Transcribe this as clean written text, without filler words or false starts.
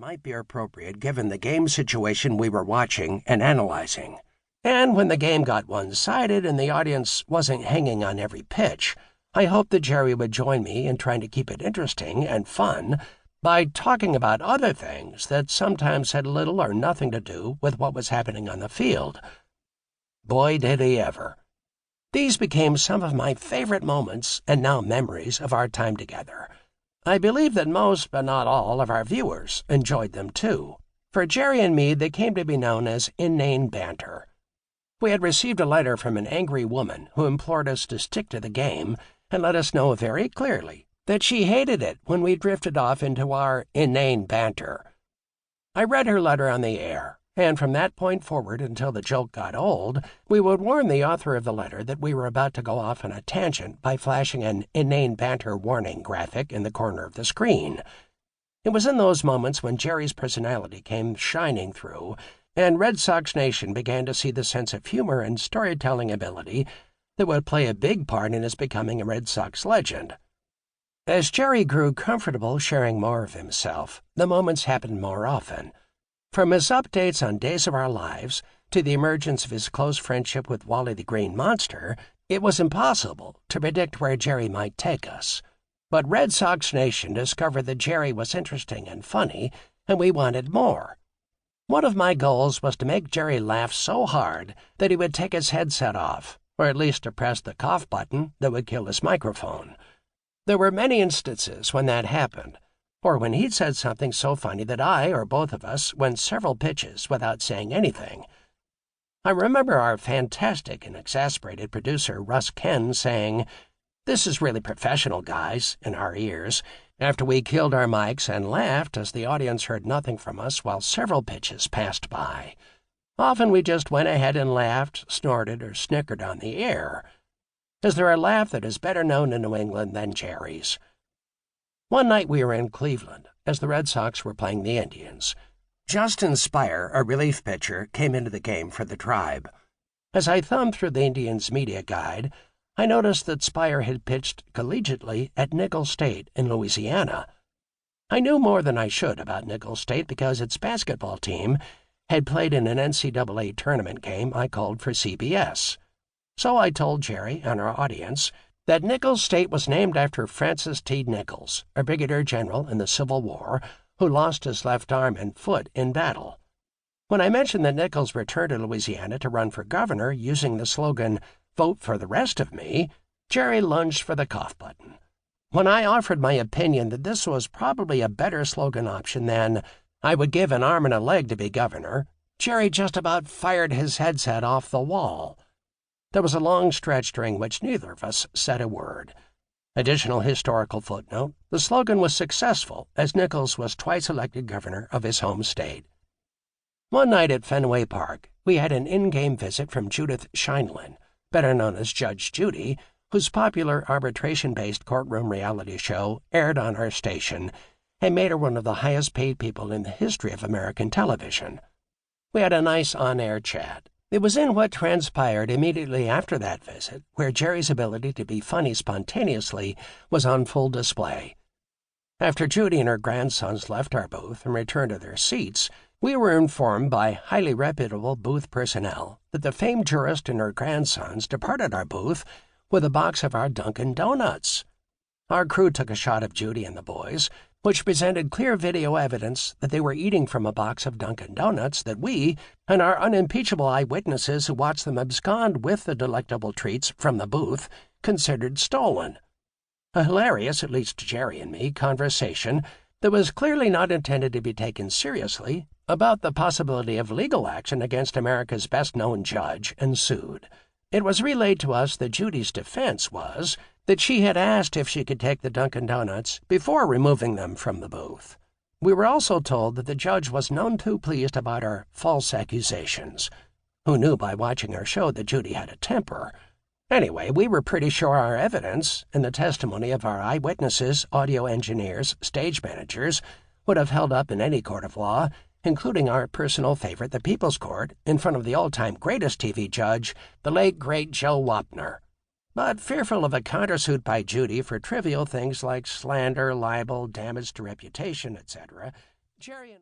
might be appropriate given the game situation we were watching and analyzing. And when the game got one-sided and the audience wasn't hanging on every pitch, I hoped that Jerry would join me in trying to keep it interesting and fun by talking about other things that sometimes had little or nothing to do with what was happening on the field. Boy, did he ever. These became some of my favorite moments and now memories of our time together. I believe that most, but not all, of our viewers enjoyed them too. For Jerry and me, they came to be known as inane banter. We had received a letter from an angry woman who implored us to stick to the game and let us know very clearly that she hated it when we drifted off into our inane banter. I read her letter on the air, and from that point forward until the joke got old, we would warn the author of the letter that we were about to go off on a tangent by flashing an inane banter warning graphic in the corner of the screen. It was in those moments when Jerry's personality came shining through, and Red Sox Nation began to see the sense of humor and storytelling ability that would play a big part in his becoming a Red Sox legend. As Jerry grew comfortable sharing more of himself, the moments happened more often. From his updates on Days of Our Lives to the emergence of his close friendship with Wally the Green Monster, it was impossible to predict where Jerry might take us. But Red Sox Nation discovered that Jerry was interesting and funny, and we wanted more. One of my goals was to make Jerry laugh so hard that he would take his headset off, or at least to press the cough button that would kill his microphone. There were many instances when that happened, or when he'd said something so funny that I, or both of us, went several pitches without saying anything. I remember our fantastic and exasperated producer, Russ Ken, saying, "This is really professional, guys," in our ears, after we killed our mics and laughed as the audience heard nothing from us while several pitches passed by. Often we just went ahead and laughed, snorted, or snickered on the air. Is there a laugh that is better known in New England than Jerry's? One night we were in Cleveland, as the Red Sox were playing the Indians. Justin Spire, a relief pitcher, came into the game for the Tribe. As I thumbed through the Indians' media guide, I noticed that Spire had pitched collegiately at Nicholls State in Louisiana. I knew more than I should about Nicholls State because its basketball team had played in an NCAA tournament game I called for CBS. So I told Jerry and our audience that Nicholls State was named after Francis T. Nichols, a brigadier general in the Civil War who lost his left arm and foot in battle. When I mentioned that Nichols returned to Louisiana to run for governor using the slogan, "Vote for the rest of me," Jerry lunged for the cough button. When I offered my opinion that this was probably a better slogan option than "I would give an arm and a leg to be governor," Jerry just about fired his headset off the wall. There was a long stretch during which neither of us said a word. Additional historical footnote, the slogan was successful as Nichols was twice elected governor of his home state. One night at Fenway Park, we had an in-game visit from Judith Scheinlin, better known as Judge Judy, whose popular arbitration-based courtroom reality show aired on our station and made her one of the highest-paid people in the history of American television. We had a nice on-air chat. It was in what transpired immediately after that visit where Jerry's ability to be funny spontaneously was on full display. After Judy and her grandsons left our booth and returned to their seats, we were informed by highly reputable booth personnel that the famed jurist and her grandsons departed our booth with a box of our Dunkin' Donuts. Our crew took a shot of Judy and the boys, which presented clear video evidence that they were eating from a box of Dunkin' Donuts that we, and our unimpeachable eyewitnesses who watched them abscond with the delectable treats from the booth, considered stolen. A hilarious, at least to Jerry and me, conversation that was clearly not intended to be taken seriously about the possibility of legal action against America's best-known judge ensued. It was relayed to us that Judy's defense was that she had asked if she could take the Dunkin' Donuts before removing them from the booth. We were also told that the judge was none too pleased about our false accusations. Who knew by watching our show that Judy had a temper? Anyway, we were pretty sure our evidence and the testimony of our eyewitnesses, audio engineers, stage managers would have held up in any court of law, including our personal favorite, the People's Court, in front of the all-time greatest TV judge, the late, great Joe Wapner. But fearful of a countersuit by Judy for trivial things like slander, libel, damage to reputation, etc., Jerry and